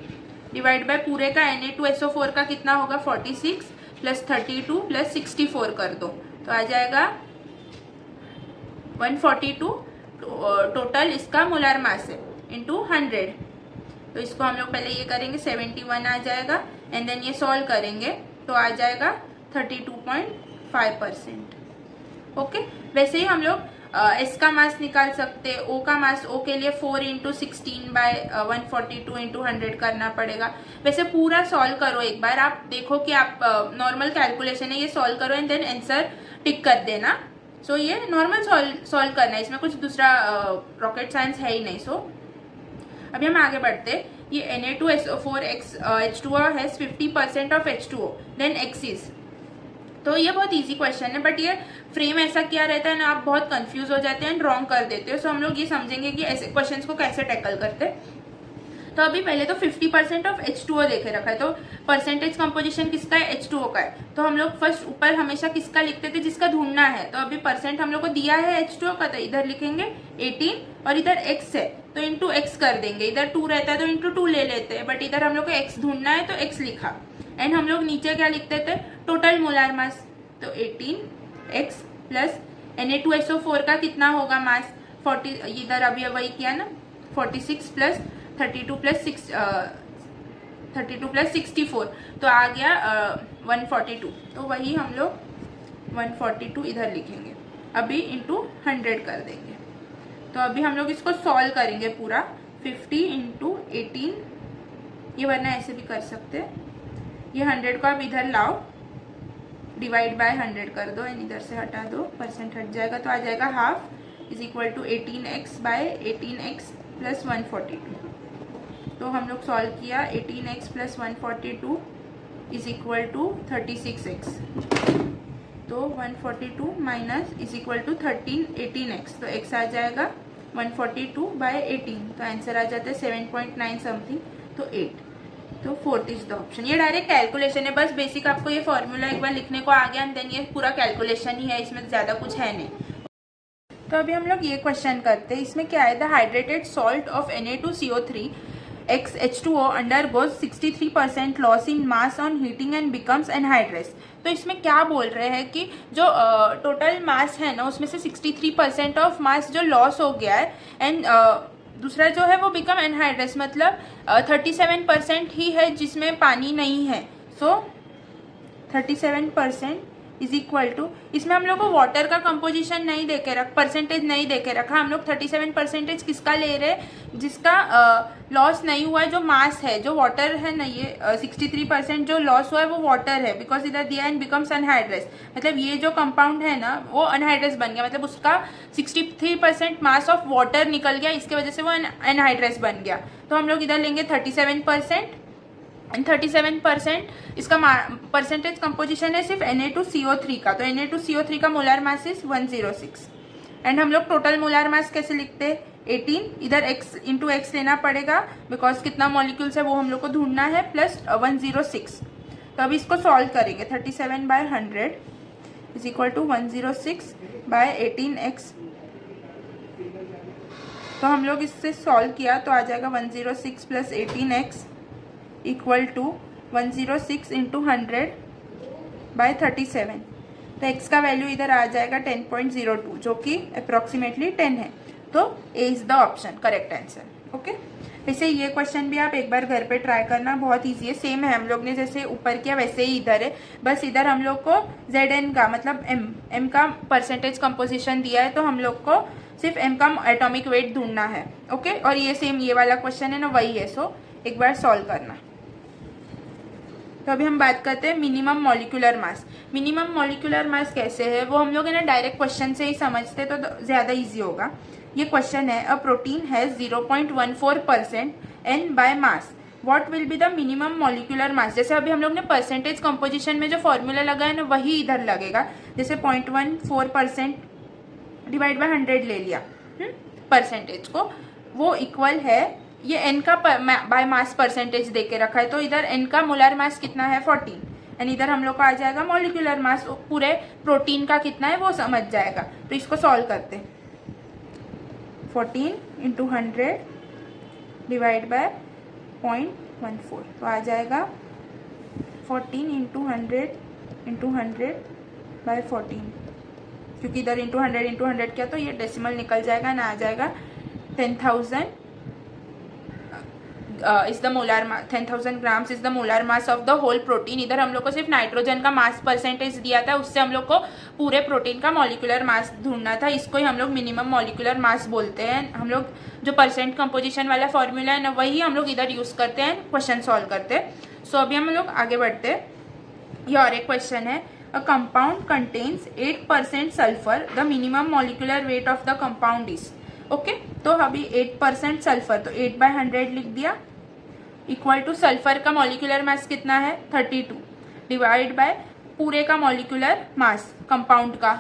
डिवाइड बाय पूरे का Na2SO4 का कितना होगा 46 + 32 + 64 कर दो तो आ जाएगा 142 टोटल इसका मोलर मास है इंटू 100। तो इसको हम लोग पहले ये करेंगे 71 आ जाएगा एंड देन ये सॉल्व करेंगे तो आ जाएगा 32.5%। ओके, वैसे ही हम लोग S का मास निकाल सकते हैं। O का मास, O के लिए 4 × 16/142 × 100 करना पड़ेगा। वैसे पूरा सॉल्व करो एक बार, आप देखो कि आप नॉर्मल कैलकुलेशन है ये सॉल्व करो एंड देन आंसर टिक कर देना। सो ये नॉर्मल सॉल्व करना है, इसमें कुछ दूसरा रॉकेट साइंस है ही नहीं। सो अभी हम आगे बढ़ते। ये Na2SO4 H2O has 50% of H2O, then X is. तो ये बहुत इजी क्वेश्चन है, बट ये फ्रेम ऐसा किया रहता है ना, आप बहुत कंफ्यूज हो जाते हैं एंड रॉन्ग कर देते हो। सो हम लोग ये समझेंगे कि ऐसे क्वेश्चंस को कैसे टैकल करते हैं। तो अभी पहले तो 50% ऑफ H2O देखे रखा है, तो परसेंटेज कंपोजिशन किसका है H2O का है। तो हम लोग फर्स्ट ऊपर हमेशा किसका लिखते थे, जिसका ढूंढना है। तो अभी परसेंट हम लोग को दिया है H2O का, तो इधर लिखेंगे 18 और इधर X है तो इंटू X कर देंगे। इधर 2 रहता है तो इंटू 2 ले लेते हैं, बट इधर हम लोग को X ढूंढना है तो X लिखा। एंड हम लोग नीचे क्या लिखते थे, टोटल मोलर मास, तो 18X प्लस Na2SO4 का कितना होगा मास 40, इधर अभी वही किया ना 46 + 32 + 64 तो आ गया 142। तो वही हम लोग 142 इधर लिखेंगे, अभी इंटू 100 कर देंगे। तो अभी हम लोग इसको सॉल्व करेंगे पूरा 50 × 18, ये वरना ऐसे भी कर सकते हैं। ये 100 को अब इधर लाओ, डिवाइड बाय 100 कर दो एंड इधर से हटा दो, परसेंट हट जाएगा तो आ जाएगा half is equal to 18x/18x + 142। तो हम लोग सॉल्व किया 18x + 142 is equal to 36x। तो 142 minus is equal to 18x, तो x आ जाएगा 142/18, तो आंसर आ जाता है 7.9 समथिंग, तो 8। तो 4th इज द ऑप्शन। ये डायरेक्ट कैलकुलेशन है, बस बेसिक आपको ये फॉर्मूला एक बार लिखने को आ गया एंड देन ये पूरा कैलकुलेशन ही है, इसमें ज्यादा कुछ है नहीं। तो अभी हम लोग ये क्वेश्चन करते हैं। इसमें क्या है, the hydrated salt of Na2CO3 X H2O undergoes 63% loss in mass on heating and becomes anhydrous. तो इसमें क्या बोल रहे हैं कि जो टोटल मास है ना, उसमें से 63% ऑफ मास जो लॉस हो गया है एंड दूसरा जो है वो बिकम एनहाइड्रस, मतलब 37% ही है जिसमें पानी नहीं है। सो 37% इज इक्वल टू, इसमें हम लोग को वाटर का कंपोजिशन नहीं देके परसेंटेज नहीं देके रखा। हम लोग 37% किसका ले रहे हैं, जिसका लॉस नहीं हुआ है, जो मास है, जो वाटर है ना, ये 63% जो लॉस हुआ है वो वाटर है, बिकॉज इधर दिया एंड बिकम्स अनहाइड्रस, मतलब ये जो कंपाउंड है ना वो अनहाइड्रस बन गया, मतलब उसका 63% मास ऑफ वाटर निकल गया, इसके वजह से वो अनहाइड्रस बन गया। तो हम लोग इधर लेंगे 37% एंड 37% इसका परसेंटेज कंपोजिशन है सिर्फ Na2CO3 का। तो Na2CO3 का मोलर मास इज 106 एंड हम लोग टोटल मोलर मास कैसे लिखते हैं 18, इधर x इंटू एक्स लेना पड़ेगा बिकॉज कितना मॉलिक्यूल्स है वो हम लोग को ढूंढना है, प्लस 106। तो अभी इसको सॉल्व करेंगे 37/100 इज इक्वल टू 106/18x। तो हम लोग इससे सॉल्व किया तो आ जाएगा 106 + 18x इक्वल टू 106 × 100/37। तो x का वैल्यू इधर आ जाएगा 10.02, जो कि अप्रोक्सीमेटली 10 है। तो A is the option, correct answer. Okay, वैसे ये क्वेश्चन भी आप एक बार घर पे ट्राई करना, बहुत इजी है, सेम है, हम लोग ने जैसे ऊपर किया वैसे ही इधर है, बस इधर हम लोग को Zn का मतलब m का परसेंटेज कंपोजिशन दिया है, तो हम लोग को सिर्फ m का एटॉमिक वेट ढूंढना है। ओके, और ये सेम ये वाला क्वेश्चन है ना, वही है। सो एक बार सॉल्व करना। तो अभी हम बात करते हैं minimum molecular mass. Minimum molecular mass कैसे है वो हम लोग है ना डायरेक्ट क्वेश्चन से ही समझते तो ज़्यादा इजी होगा। ये क्वेश्चन है, a protein has 0.14% N by mass, what will be the minimum molecular mass. जैसे अभी हम लोग ने परसेंटेज कंपोजिशन में जो फॉर्मूला लगा है ना वही इधर लगेगा। जैसे 0.14% डिवाइड बाय 100 ले लिया परसेंटेज को, वो इक्वल है, ये n का बाय मास परसेंटेज दे के रखा है तो इधर n का मोलर मास कितना है 14, एंड इधर हम लोग को आ जाएगा मॉलिक्यूलर मास पूरे प्रोटीन का कितना है वो समझ जाएगा। तो इसको सॉल्व करते हैं, 14 × 100 डिवाइड बाय 0.14, तो आ जाएगा 14 × 100 × 100 बाय 14, क्योंकि इधर इंटू 100 किया तो ये डेसिमल निकल जाएगा ना, आ जाएगा 10,000 is the molar mass, 10,000 grams is the molar mass of the whole protein. इधर हम लोग को सिर्फ नाइट्रोजन का मास परसेंटेज दिया था, उससे हम लोग को पूरे प्रोटीन का मॉलिक्यूलर मास ढूंढना था। इसको ही हम लोग मिनिमम मॉलिक्यूलर मास बोलते हैं। हम लोग जो परसेंट कंपोजिशन वाला फॉर्मूला है ना वही हम लोग इधर यूज करते हैं क्वेश्चन सॉल्व करते हैं। सो अभी हम लोग आगे बढ़ते हैं। ये और एक क्वेश्चन है, a compound contains 8% sulfur, the minimum molecular weight of the compound is, okay तो अभी 8% सल्फर, तो 8/100 लिख दिया, इक्वल टू सल्फर का मॉलिक्यूलर मास कितना है 32 डिवाइड बाय पूरे का मॉलिक्यूलर मास कंपाउंड का,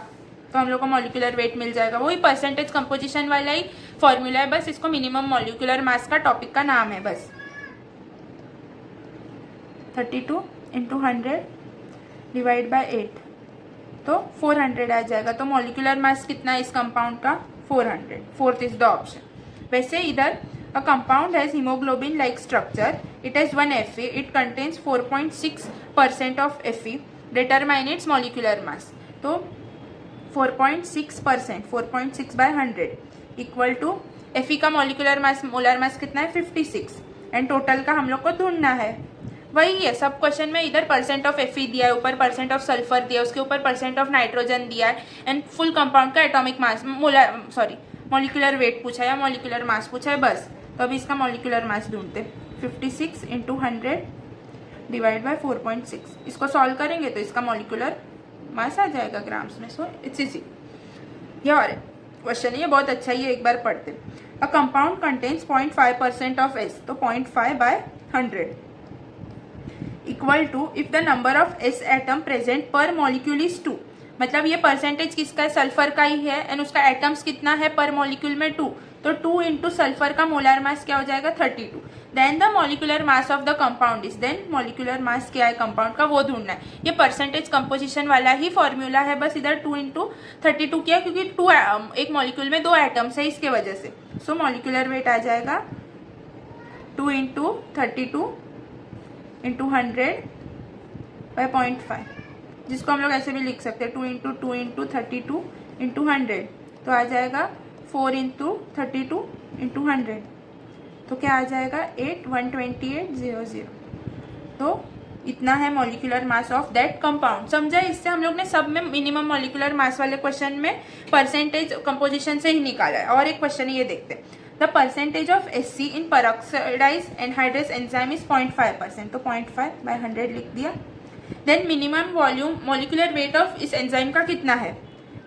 तो हम लोग को मॉलिक्यूलर वेट मिल जाएगा। वही परसेंटेज कंपोजिशन वाला ही फॉर्मूला है, बस इसको मिनिमम मॉलिक्यूलर मास का टॉपिक का नाम है बस। 32 × 100 डिवाइड बाय 8, तो 400 आ जाएगा। तो मॉलिक्यूलर मास कितना है इस कंपाउंड का 400, फोर्थ इज द ऑप्शन। वैसे इधर a compound has haemoglobin like structure, it has 1 Fe, it contains 4.6% of Fe, determine its molecular mass. तो 4.6%, 4.6/100 इक्वल टू Fe का मॉलिक्यूलर मास मोलर मास कितना है 56, एंड टोटल का हम लोग को ढूंढना है। वही है सब क्वेश्चन में, इधर परसेंट ऑफ Fe दिया है, ऊपर परसेंट ऑफ सल्फर दिया है, उसके ऊपर परसेंट ऑफ नाइट्रोजन दिया है, एंड फुल कंपाउंड का एटॉमिक मास मॉलिक्यूलर वेट पूछा है या मॉलिक्यूलर मास पूछा है बस। तो अभी इसका मॉलिक्यूलर मास ढूंढते, 56 × 100 डिवाइड बाय 4.6, इसको सॉल्व करेंगे तो इसका मॉलिक्यूलर मास आ जाएगा ग्राम्स में। So it's easy. ये और क्वेश्चन है, ये बहुत अच्छा है, ये एक बार पढ़ते। A compound contains 0.5% of S, तो 0.5/100 equal to if the number of S atom present पर मॉलिक्यूल इज 2, मतलब ये परसेंटेज किसका है सल्फर का ही है, एंड उसका एटम्स कितना है पर मॉलिक्यूल में 2, तो 2 × सल्फर का मोलर मास क्या हो जाएगा 32। Then the molecular mass of the compound is, then molecular mass क्या है कंपाउंड का वो ढूंढना है। ये परसेंटेज कंपोजिशन वाला ही फॉर्मूला है, बस इधर 2 × 32 किया क्योंकि एक मॉलिक्यूल में 2 एटम्स है इसके वजह से। सो मॉलिक्यूलर वेट आ जाएगा 2 × 32 × 100 बाय 0.5, जिसको हम लोग ऐसे भी लिख सकते हैं 2 × 2 × 32 × 100, तो आ जाएगा 4 × 32 × 100, तो क्या आ जाएगा 8,128,00। तो इतना है molecular mass of that compound. समझा? इससे हम लोग ने सब में मिनिमम मॉलिक्यूलर मास वाले क्वेश्चन में परसेंटेज कंपोजिशन से ही निकाला है। और एक क्वेश्चन ये देखते हैं, the percentage of Sc in peroxidase anhydrase enzyme is 0.5%, तो 0.5/100 लिख दिया। Then minimum volume molecular weight of इस एंजाइम का कितना है,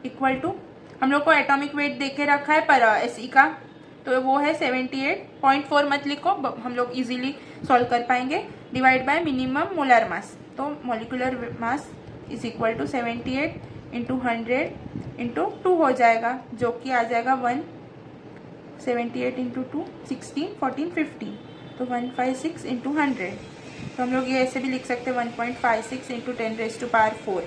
इक्वल टू हम लोग को एटॉमिक वेट दे के रखा है पर Se का, तो वो है 78.4, मत लिखो, हम लोग इजीली सॉल्व कर पाएंगे, divide by minimum molar mass, तो molecular mass is equal to 78 × 100 × 2 हो जाएगा, जो कि आ जाएगा 78 × 2 16 14 15, तो 156 × 100। तो हम लोग ये ऐसे भी लिख सकते हैं 1.56 × 10⁴,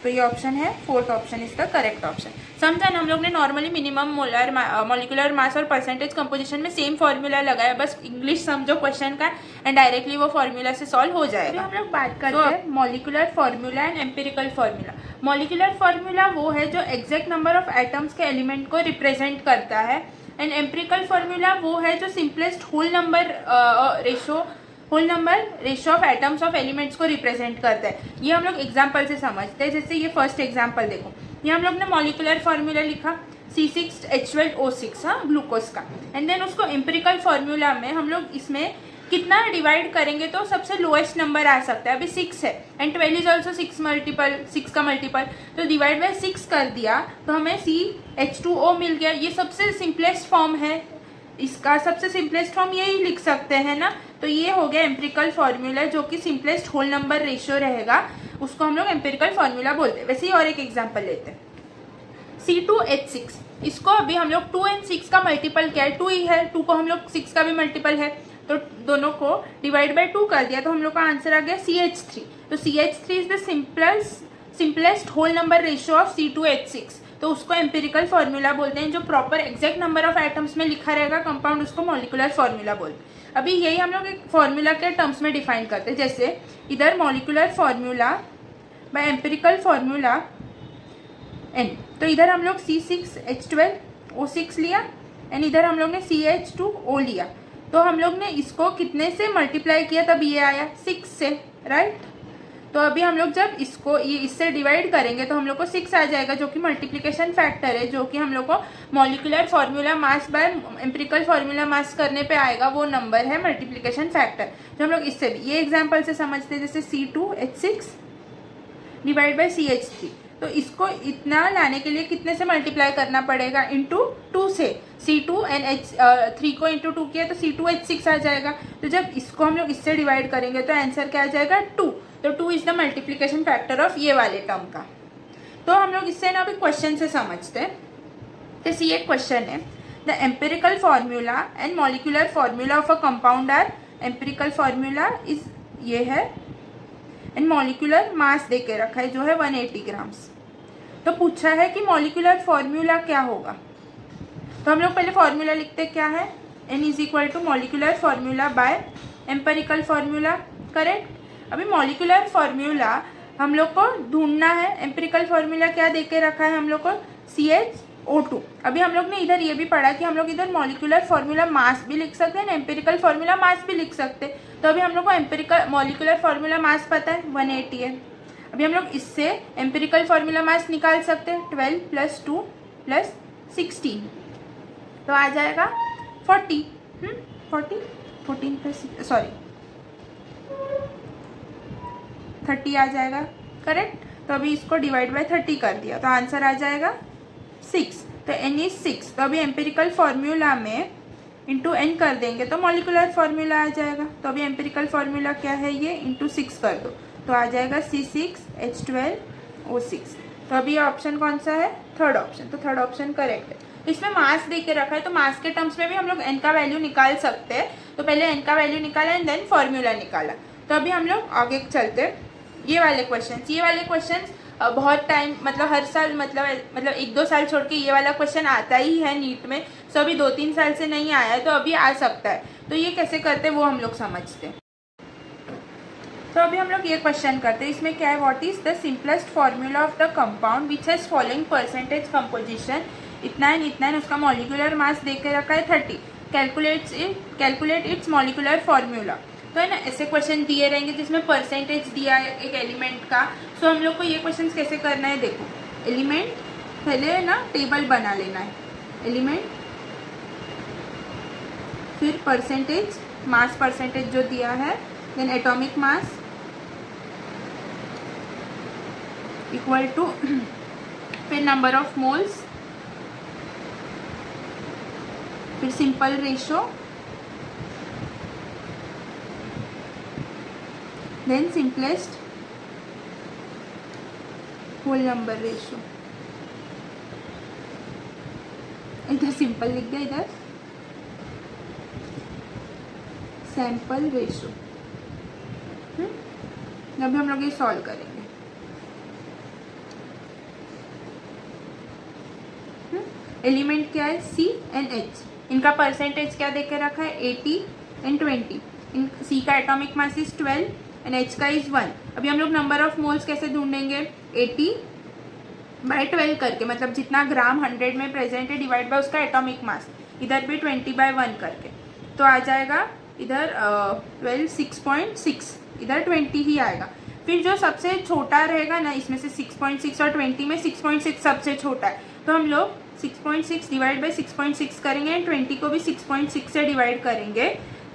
तो ये ऑप्शन है, fourth option is the correct option. समझा ना? हम लोग ने normally minimum molar molecular mass और परसेंटेज कंपोजिशन में सेम फॉर्मूला लगाया, बस इंग्लिश समझो क्वेश्चन का एंड डायरेक्टली वो फॉर्मूला से सॉल्व हो जाएगा। हम लोग बात करते हैं molecular formula and empirical formula. Molecular formula वो है जो एग्जैक्ट नंबर ऑफ एटम्स के एलिमेंट को रिप्रेजेंट करता है, एंड एम्पिरिकल फॉर्मूला वो है जो simplest whole number ratio of atoms of elements को रिप्रेजेंट करता है। ये हम लोग एग्जांपल से समझते हैं। जैसे ये फर्स्ट एग्जांपल देखो, ये हम लोग ने मॉलिक्यूलर फॉर्मूला लिखा C6H12O6, हाँ, ग्लूकोज का, एंड देन उसको एम्पिरिकल फॉर्मूला में हम लोग इसमें कितना डिवाइड करेंगे तो सबसे लोएस्ट नंबर आ सकता है। अभी 6 है एंड 12 इज ऑल्सो 6 का मल्टीपल, तो डिवाइड बाय 6 कर दिया तो हमें CH2O मिल गया। ये सबसे सिंपलेस्ट फॉर्म है, इसका सबसे सिंपलेस्ट फॉर्म यही लिख सकते हैं ना। तो ये हो गया एम्पिरिकल फॉर्मूला, जो कि सिंपलेस्ट होल नंबर रेशियो रहेगा, उसको हम लोग एम्पिरिकल फॉर्मूला बोलते हैं। वैसे ही और एक एग्जांपल लेते हैं, C2H6, इसको अभी हम लोग 2 and 6 का मल्टीपल क्या है, 2 ही है, 2 को हम लोग 6 का भी मल्टीपल है, तो दोनों को डिवाइड बाय 2 कर दिया तो हम लोग का आंसर आ गया CH3। तो CH3 is the simplest whole number ratio of C2H6, तो उसको एम्पिरिकल फॉर्मूला बोलते हैं। जो proper exact number of atoms में लिखा रहेगा कंपाउंड, उसको मॉलिक्यूलर फॉर्मूला बोलते हैं। अभी यही हम लोग एक फॉर्मूला के टर्म्स में डिफाइन करते हैं, जैसे इधर molecular formula by empirical formula N, तो इधर हम लोग C6H12O6 लिया एंड इधर हम लोग ने CH2O लिया, तो हम लोग ने इसको कितने से मल्टीप्लाई किया तब ये आया 6 से, राइट। तो अभी हम लोग जब इसको ये इससे डिवाइड करेंगे तो हम लोग को 6 आ जाएगा, जो कि मल्टीप्लिकेशन फैक्टर है, जो कि हम लोग को molecular formula mass by empirical formula mass करने पे आएगा, वो नंबर है मल्टीप्लिकेशन फैक्टर, जो हम लोग इससे भी ये एग्जाम्पल से समझते हैं। जैसे C2H6 डिवाइड बाय CH3, तो इसको इतना लाने के लिए कितने से मल्टीप्लाई करना पड़ेगा, इंटू 2 से। C2 एंड H3 को इंटू 2 किया तो C2H6 आ जाएगा। तो जब इसको हम लोग इससे डिवाइड करेंगे तो आंसर क्या आ जाएगा 2। तो 2 is the multiplication factor of ये वाले टर्म का। तो हम लोग इससे ना अभी क्वेश्चन से समझते हैं। जैसे ये क्वेश्चन है, the empirical formula and molecular formula of a compound are, empirical formula is ये है एंड मॉलिक्यूलर मास दे के रखा है जो है 180 ग्राम्स। तो पूछा है कि मॉलिक्यूलर फॉर्मूला क्या होगा, तो हम लोग पहले फॉर्मूला लिखते क्या है, N is equal to molecular formula by empirical formula, correct. अभी मॉलिक्यूलर फॉर्मूला हम लोग को ढूंढना है, एम्पिरिकल फॉर्मूला क्या दे के रखा है हम लोग को CH2O। अभी हम लोग ने इधर ये भी पढ़ा कि हम लोग इधर मॉलिक्यूलर फॉर्मूला मास भी लिख सकते हैं, एम्पिरिकल फॉर्मूला मास भी लिख सकते हैं। तो अभी हम लोग को एम्पिरिकल मॉलिक्यूलर फॉर्मूला मास पता है 180 है। अभी हम लोग इससे एम्पिरिकल फॉर्मूला मास निकाल सकते हैं, 12 + 2 + 16, तो आ जाएगा 40। 30 आ जाएगा, करेक्ट। तो अभी इसको डिवाइड बाय 30 कर दिया तो आंसर आ जाएगा 6। तो N इज 6, तो अभी एम्पिरिकल फॉर्मूला में इंटू N कर देंगे तो मॉलिक्यूलर फॉर्मूला आ जाएगा। तो अभी एम्पिरिकल फॉर्मूला क्या है, ये इंटू 6 कर दो तो आ जाएगा C6H12O6। तो अभी ऑप्शन कौन सा है, थर्ड ऑप्शन। तो थर्ड ऑप्शन करेक्ट है। इसमें मास दे के रखा है तो मास के टर्म्स में भी हम लोग N का वैल्यू निकाल सकते हैं। तो पहले N का वैल्यू निकाला एंड देन फॉर्मूला निकाला। तो अभी हम लोग आगे चलते, ये वाले क्वेश्चन बहुत टाइम मतलब हर साल मतलब 1-2 साल छोड़ के ये वाला क्वेश्चन आता ही है नीट में। सो अभी 2-3 साल से नहीं आया है तो अभी आ सकता है। तो ये कैसे करते हैं वो हम लोग समझते हैं। तो अभी हम लोग ये क्वेश्चन करते हैं, इसमें क्या है, what is the simplest formula of the compound which has following percentage composition, इतना एंड उसका मॉलिक्यूलर मास दे के रखा है 30, कैलकुलेट इट्स मॉलिक्यूलर फॉर्मूला। तो है ना, ऐसे क्वेश्चन दिए रहेंगे जिसमें परसेंटेज दिया है एक एलिमेंट का। सो हम लोग को ये क्वेश्चन कैसे करना है, देखो एलिमेंट पहले ना टेबल बना लेना है, एलिमेंट फिर परसेंटेज, मास परसेंटेज जो दिया है, then atomic mass equal to फिर नंबर ऑफ मोल्स, फिर simple ratio, then simplest whole number ratio. इधर सिंपल लिख दिया, इधर सैंपल रेशो। अभी हम लोग ये सॉल्व करेंगे। एलिमेंट क्या है, C एंड H, इनका परसेंटेज क्या देके रखा है 80 एंड 20। इन C का atomic mass is 12 and H का इज 1। अभी हम लोग नंबर ऑफ मोल्स कैसे ढूंढेंगे, 80/12 करके, मतलब जितना ग्राम 100 में प्रेजेंट है डिवाइड बाय उसका एटॉमिक मास, इधर भी 20/1 करके, तो आ जाएगा इधर 12 6.6, इधर 20 ही आएगा। फिर जो सबसे छोटा रहेगा ना इसमें से 6.6 और 20 में 6.6 सबसे छोटा है, तो हम लोग 6.6 डिवाइड बाय 6.6 करेंगे एंड 20 को भी 6.6 से डिवाइड करेंगे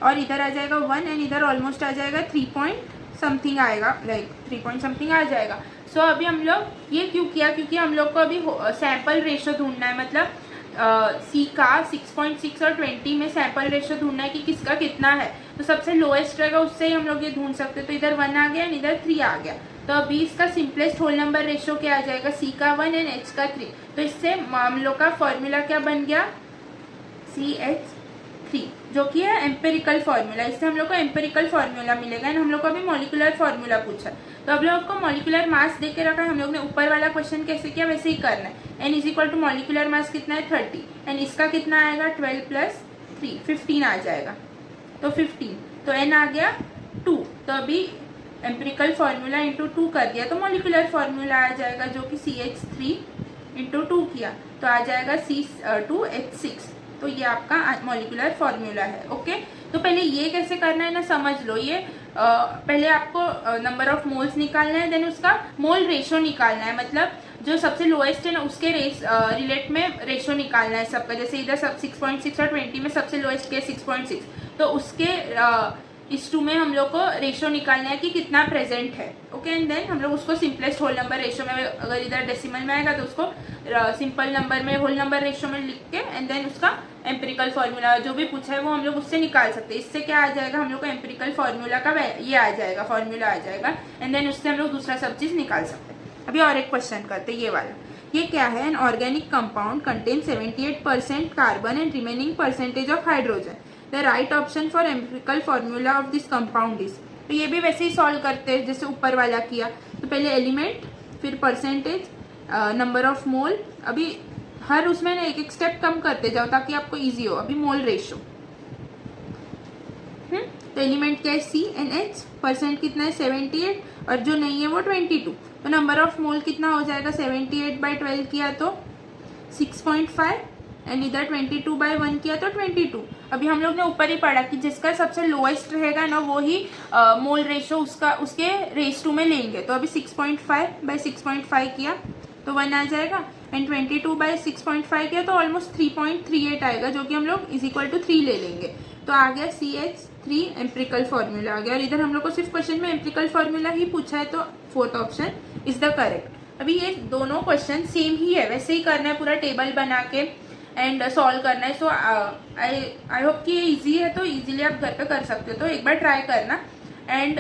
और इधर आ जाएगा 1 एंड इधर ऑलमोस्ट आ जाएगा 3 पॉइंट समथिंग आएगा, लाइक 3 पॉइंट समथिंग आ जाएगा। सो अभी हम लोग ये क्यों किया, क्योंकि हम लोग को अभी सैंपल रेशो ढूंढना है, मतलब सी का 6.6 और 20 में सैंपल रेशो ढूंढना है कि किसका कितना है। तो सबसे लोएस्ट रहेगा उससे ही हम लोग ये ढूंढ सकते हैं। तो इधर 1 आ गया एंड इधर 3 आ गया। तो अभी इसका सिंपलेस्ट होल नंबर रेशो क्या आ जाएगा, सी का 1 एंड एच का 3। तो इससे हम लोग का फॉर्मूला क्या बन गया, CH3, जो कि है एम्पेरिकल फार्मूला। इससे हम लोग को एम्पेरिकल फार्मूला मिलेगा एंड हम लोग को अभी मॉलिक्यूलर फार्मूला पूछा है। तो अब लोग को मॉलिक्यूलर मास दे के रखा है, हम लोग ने ऊपर वाला क्वेश्चन कैसे किया वैसे ही करना है। n is equal to molecular mass कितना है 30 एंड इसका कितना आएगा 12 प्लस 3 15 आ जाएगा। तो 15, तो n आ गया 2। तो अभी एम्पेरिकल फार्मूला इंटू 2 कर दिया तो मॉलिक्यूलर फार्मूला आ जाएगा, जो कि CH3 इंटू 2 किया तो आ जाएगा C2H6। तो ये आपका मॉलिक्यूलर फार्मूला है। ओके, तो पहले ये कैसे करना है ना समझ लो। ये पहले आपको नंबर ऑफ मोल्स निकालना है, देन उसका मोल रेशो निकालना है, मतलब जो सबसे लोएस्ट है ना उसके रिलेट में रेशो निकालना है सबका। जैसे इधर सब 6.6 और 20 में सबसे लोएस्ट के 6.6, तो उसके इस 2 में हम लोग को रेशो निकालना है कि कितना प्रेजेंट है। ओके, एंड देन हम लोग उसको सिंपलेस्ट होल नंबर रेशो में, अगर इधर डेसिमल में आएगा तो उसको सिंपल नंबर में होल नंबर रेशो में लिख के एंड देन उसका एम्पेरिकल फार्मूला जो भी पूछा है वो हम लोग उससे निकाल सकते हैं। इससे क्या आ जाएगा, हम लोग को एम्पेरिकल फार्मूला का ये आ जाएगा, फार्मूला आ जाएगा एंड देन उससे हम लोग दूसरा सब चीज निकाल सकते हैं। अभी और एक क्वेश्चन करते हैं, ये वाला। ये क्या है, an organic compound contain 78% carbon and remaining percentage of hydrogen. The right option for empirical formula of this compound is. तो ये भी वैसे ही सॉल्व करते हैं जैसे ऊपर वाला किया। तो पहले एलिमेंट, फिर परसेंटेज, नंबर ऑफ मोल। अभी हर उसमें ना एक एक स्टेप कम करते जाओ ताकि आपको इजी हो। अभी मोल रेशो, तो एलिमेंट क्या है CNH, परसेंट कितना है 78 और जो नहीं है वो 22। तो नंबर ऑफ मोल कितना हो जाएगा, 78/12 किया तो 6.5 एंड इधर 22/1 किया तो 22। अभी हम लोग ने ऊपर ही पढ़ा कि जिसका सबसे लोएस्ट रहेगा ना वो ही मोल रेशो उसके रेस 2 में लेंगे। तो अभी 6.5/6.5 किया तो 1 आ जाएगा एंड 22/6.5 किया तो ऑलमोस्ट 3.38 आएगा, जो कि हम लोग इज इक्वल टू 3 ले लेंगे। तो आ गया CH3 एम्पेरिकल फार्मूला आ गया। और इधर हम लोग को सिर्फ क्वेश्चन में एम्पेरिकल फार्मूला ही पूछा है, तो fourth option is the correct. अभी ये दोनों क्वेश्चन सेम ही है, वैसे ही करना है, पूरा टेबल बना के एंड सॉल्व करना है। सो आई होप कि ये इजी है, तो इजीली आप घर पे कर सकते हो। तो एक बार ट्राई करना। एंड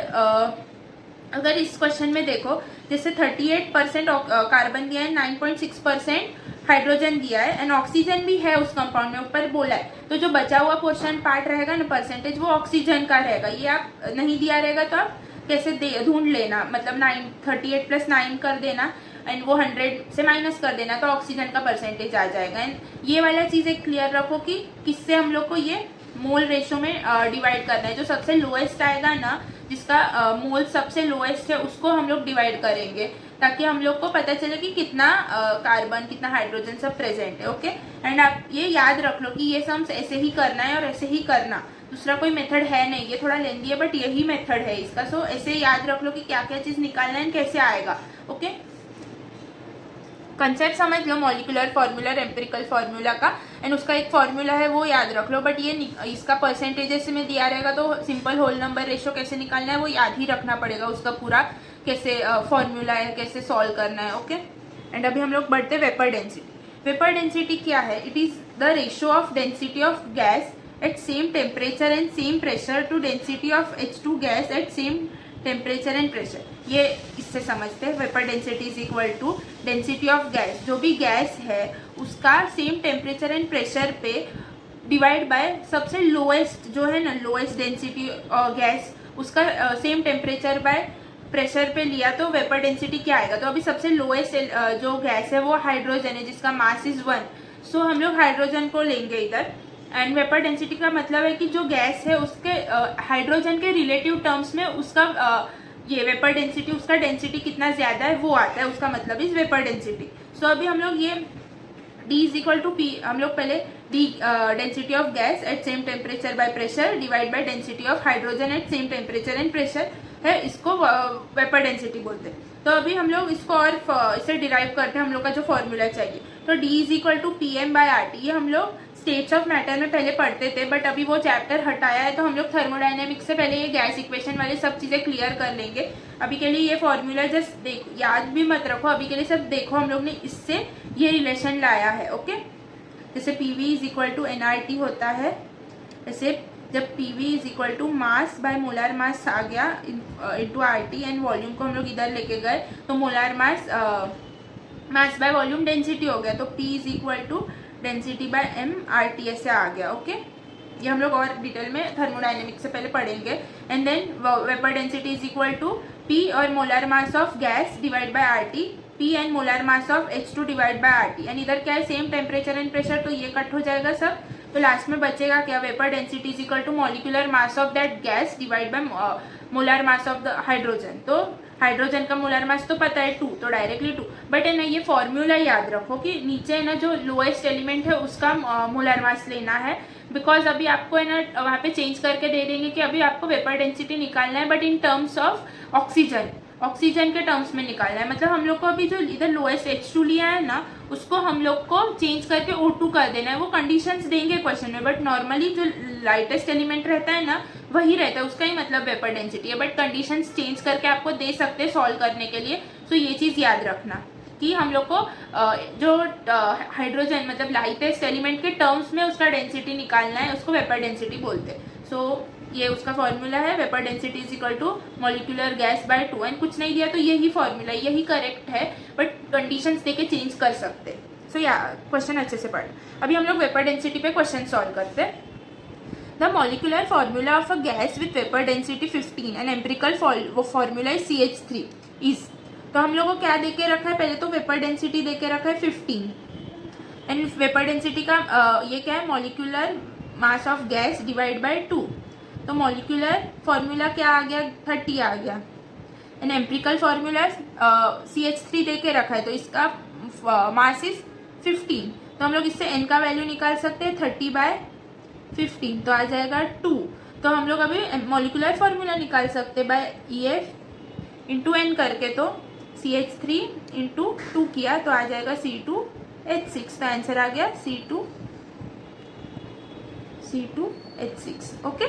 अगर इस क्वेश्चन में देखो, जैसे 38% कार्बन दिया है, 9.6% हाइड्रोजन दिया है एंड ऑक्सीजन भी है उस कंपाउंड में, ऊपर बोला है। तो जो बचा हुआ पोर्शन पार्ट रहेगा ना परसेंटेज, वो ऑक्सीजन का रहेगा। ये आप नहीं दिया रहेगा तो आप कैसे ढूंढ लेना, मतलब 38 + 9 कर देना एंड वो 100 से माइनस कर देना तो ऑक्सीजन का परसेंटेज आ जाएगा। एंड ये वाला चीज एक क्लियर रखो कि किससे हम लोग को ये मोल रेशो में डिवाइड करना है। जो सबसे लोएस्ट आएगा ना, जिसका मोल सबसे लोएस्ट है, उसको हम लोग डिवाइड करेंगे ताकि हम लोग को पता चले कि कितना कार्बन कितना हाइड्रोजन सब प्रेजेंट है। ओके, एंड आप ये याद रख लो कि ये सम्स ऐसे ही करना है और ऐसे ही करना, दूसरा कोई मेथड है नहीं। ये थोड़ा लेंदी है बट यही मेथड है इसका। सो ऐसे याद रख लो कि क्या क्या चीज निकालना है कैसे आएगा। ओके, कंसेप्ट समझ low molecular formula, empirical formula का, एंड उसका एक फार्मूला है वो याद रख लो। बट ये इसका परसेंटेजेस में दिया रहेगा तो सिंपल होल नंबर रेशो कैसे निकालना है वो याद ही रखना पड़ेगा, उसका पूरा कैसे फॉर्मूला है, कैसे सॉल्व करना है। ओके, एंड अभी हम लोग बढ़ते वेपर डेंसिटी। वेपर डेंसिटी क्या है, it is the ratio of density of gas at same temperature and same pressure to density of H2 gas at same temperature and pressure. ये इससे समझते हैं, vapour density is equal to density of gas, जो भी gas है उसका same temperature and pressure पे divide by सबसे लोएस्ट जो है ना, लोएस्ट डेंसिटी गैस, उसका सेम टेम्परेचर बाय प्रेशर पे लिया तो वेपर डेंसिटी क्या आएगा। तो अभी सबसे लोएस्ट जो गैस है वो हाइड्रोजन है, जिसका मास इज 1। सो हम लोग हाइड्रोजन को लेंगे इधर। एंड वेपर डेंसिटी का मतलब है कि जो गैस है उसके हाइड्रोजन के रिलेटिव टर्म्स में उसका ये वेपर डेंसिटी, उसका डेंसिटी कितना ज्यादा है वो आता है, उसका मतलब इज वेपर डेंसिटी। सो अभी हम लोग ये D is equal to P, हम लोग पहले D density of gas at same temperature by pressure divide by density of hydrogen at same temperature and pressure है, इसको वेपर डेंसिटी बोलते हैं। तो अभी हम लोग इसको और इसे डिराइव करते हैं, हम लोग का जो फॉर्मूला चाहिए। तो D is equal to PM/RT, ये हम लोग स्टेट्स ऑफ मैटर में पहले पढ़ते थे, बट अभी वो चैप्टर हटाया है, तो हम लोग थर्मोडायनेमिक्स से पहले ये गैस इक्वेशन वाले सब चीजें क्लियर कर लेंगे। अभी के लिए ये फॉर्मूला जस्ट देख, याद भी मत रखो, अभी के लिए सब देखो हम लोग ने इससे ये रिलेशन लाया है। ओके, जैसे PV is equal to NRT होता है, ऐसे जब PV is equal to mass by molar mass आ गया इंटू RT एंड वॉल्यूम को हम लोग इधर लेके गए तो molar mass mass by volume density हो गया, तो P is equal to density by MRT ऐसे आ गया। ओके, ये हम लोग और डिटेल में थर्मोडायनेमिक्स से पहले पढ़ेंगे। And then vapour density is equal to P और molar mass of gas divide by RT, P and molar mass of H2 divide by RT। And इधर क्या है, सेम टेम्परेचर एंड प्रेशर, तो ये कट हो जाएगा सब, तो लास्ट में बचेगा क्या, vapour density is equal to molecular mass of that gas divide by molar mass of the hydrogen. तो हाइड्रोजन का मोलर मास तो पता है 2, तो डायरेक्टली 2, बट है ना ये फॉर्मूला याद रखो कि नीचे है ना जो लोएस्ट एलिमेंट है उसका मोलर मास लेना है, बिकॉज अभी आपको है ना वहाँ पे चेंज करके दे देंगे कि अभी आपको वेपर डेंसिटी निकालना है, but in terms of oxygen, oxygen के टर्म्स में निकालना है। मतलब हम लोग को अभी जो इधर लोएस्ट H2 लिया है ना, उसको हम लोग को चेंज करके O2 कर देना है। वो कंडीशंस देंगे क्वेश्चन में, बट नॉर्मली जो लाइटेस्ट एलिमेंट रहता है ना वही रहता है, उसका ही मतलब वेपर डेंसिटी है, बट कंडीशंस चेंज करके आपको दे सकते हैं सॉल्व करने के लिए। तो ये चीज याद रखना कि हम लोग को जो हाइड्रोजन मतलब लाइटेस्ट एलिमेंट के टर्म्स में उसका डेंसिटी निकालना है, उसको वेपर डेंसिटी बोलते हैं। सो ये उसका फॉर्मूला है, vapour density is equal to molecular gas by 2, and कुछ नहीं दिया तो यही फॉर्मूला, यही करेक्ट है, बट कंडीशंस देके चेंज कर सकते हैं। सो या क्वेश्चन अच्छे से पढ़। अभी हम लोग वेपर डेंसिटी पे क्वेश्चन सॉल्व करते हैं। The molecular formula of a gas with vapour density 15 and empirical formula is CH3 is, तो हम लोग को क्या देके रखा है, पहले तो वेपर डेंसिटी देके रखा है 15, एंड वेपर डेंसिटी का ये क्या है, molecular mass of gas divide bye 2, तो मॉलिक्यूलर फॉर्मूला क्या आ गया, 30 आ गया, एंड एम्पिरिकल फॉर्मूला CH3 देके रखा है, तो इसका मास इज 15, तो हम लोग इससे n का वैल्यू निकाल सकते हैं 30/15, तो आ जाएगा 2। तो हम लोग अभी मॉलिक्यूलर फॉर्मूला निकाल सकते हैं बाय EF इंटू n करके, तो CH3 इंटू 2 किया तो आ जाएगा C2H6, तो आंसर आ गया C2H6। Okay,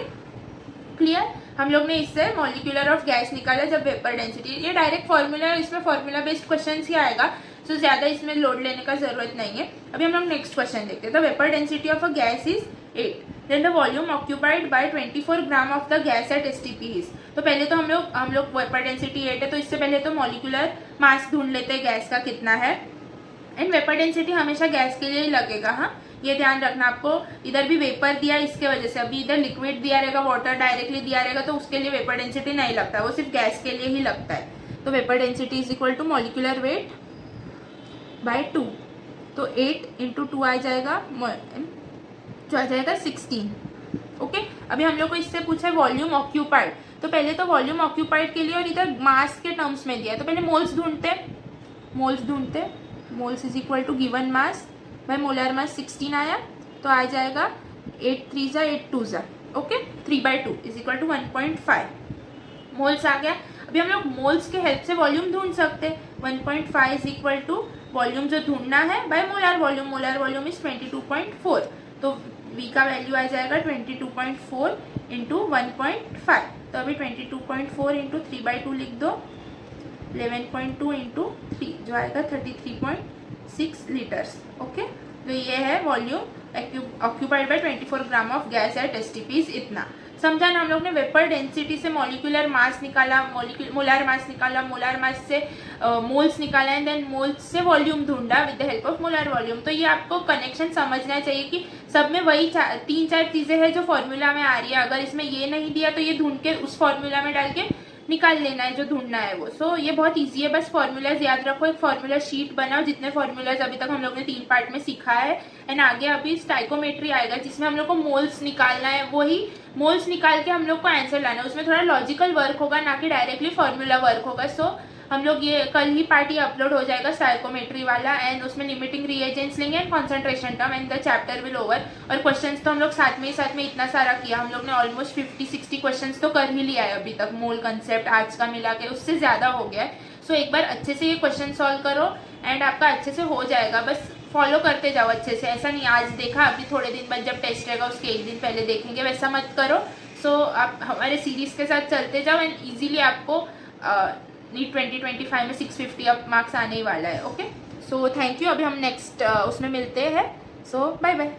clear. हम लोग ने इससे मॉलिक्यूलर ऑफ गैस निकाला जब वेपर डेंसिटी, ये डायरेक्ट फॉर्मूला है, इसमें फॉर्मूला बेस्ड क्वेश्चन ही आएगा, सो ज्यादा इसमें लोड लेने का जरूरत नहीं है। अभी हम लोग नेक्स्ट क्वेश्चन देखते हैं। The vapour density of a gas is 8, then the volume occupied by 24 gram of the gas at STP is, तो पहले तो हम लोग वेपर डेंसिटी 8 है, तो इससे पहले तो मॉलिक्यूलर मास ढूंढ लेते हैं गैस का कितना है, एंड वेपर डेंसिटी हमेशा गैस के लिए ही लगेगा। हाँ, ये ध्यान रखना, आपको इधर भी वेपर दिया इसके वजह से, अभी इधर लिक्विड दिया रहेगा, वाटर डायरेक्टली दिया रहेगा, तो उसके लिए वेपर डेंसिटी नहीं लगता, वो सिर्फ गैस के लिए ही लगता है। तो vapour density is equal to molecular weight by 2, तो 8 इंटू 2 आ जाएगा, जो आ जाएगा 16। ओके, अभी हम लोग को इससे पूछा है वॉल्यूम ऑक्यूपाइड, तो पहले तो वॉल्यूम ऑक्यूपाइड के लिए और इधर मास के टर्म्स में दिया है, तो पहले मोल्स ढूंढते, moles is equal to given mass by molar mass 16 आया, तो आ जाएगा 8 3 जा 8 2 जा, okay, 3/2 is equal to 1.5 moles आ गया। अभी हम लोग मोल्स के हेल्प से वॉल्यूम ढूंढ सकते हैं, 1.5 इज इक्वल टू वॉल्यूम जो ढूंढना है बाय मोलर वॉल्यूम इज 22.4, तो V का वैल्यू आ जाएगा 22.4 इंटू 1.5, तो अभी 22.4 इंटू 3/2 लिख दो, 11.2 इंटू 3 जो आएगा 33.6 लीटर्स। ओके, तो ये है volume occupied by 24 gram of gas at STP, इतना समझा ना हम लोग ने। वेपर डेंसिटी से मॉलिक्यूलर मास निकाला, मोलर मास निकाला, मोलर मास से मोल्स निकाला, एंड देन मोल्स से वॉल्यूम ढूंढा with the help of molar volume. तो ये आपको कनेक्शन समझना चाहिए कि सब में वही 3-4 चीजें हैं जो फॉर्मूला में आ रही है, अगर इसमें ये नहीं दिया तो ये ढूंढ के उस फॉर्मूला में डाल के निकाल लेना है जो ढूंढना है वो। सो ये बहुत इजी है, बस फॉर्मूलाज याद रखो, एक फॉर्मूला शीट बनाओ, जितने फॉर्मूलाज अभी तक हम लोग ने 3 पार्ट में सीखा है, एंड आगे अभी स्टाइकोमेट्री आएगा जिसमें हम लोग को मोल्स निकालना है, वही मोल्स निकाल के हम लोग को आंसर लाना है। उसमें थोड़ा लॉजिकल वर्क होगा, ना कि डायरेक्टली फॉर्मूला वर्क होगा। सो हम लोग ये कल ही पार्ट ये अपलोड हो जाएगा स्टाइकोमेट्री वाला, एंड उसमें लिमिटिंग रिएजेंट्स लेंगे and concentration term, and the chapter will over. और क्वेश्चंस तो हम लोग साथ में इतना सारा किया, हम लोग ने ऑलमोस्ट 50-60 क्वेश्चंस तो कर ही लिया है अभी तक, मोल कंसेप्ट आज का मिला के उससे ज्यादा हो गया है। सो एक बार अच्छे से ये क्वेश्चन सॉल्व करो एंड आपका अच्छे से हो जाएगा। बस फॉलो करते जाओ अच्छे से। ऐसा नहीं आज देखा अभी थोड़े दिन बाद जब टेस्ट रहेगा उसके एक दिन पहले देखेंगे, वैसा मत करो। सो आप हमारे सीरीज़ के साथ चलते जाओ एंड ईजिली आपको नीट 2025 में 650 अप मार्क्स आने ही वाला है। Okay, so thank you. अभी हम नेक्स्ट उसमें मिलते हैं। सो बाय बाय।